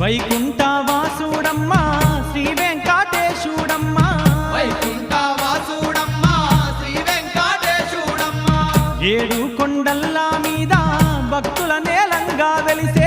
వైకుంఠవాసుడమ్మా శ్రీ వెంకటేశుడమ్మా వైకుంఠవాసుడమ్మా శ్రీ వెంకటేశుడమ్మా ఏడు కొండల్లా మీద భక్తుల నేలంగా వెలిసే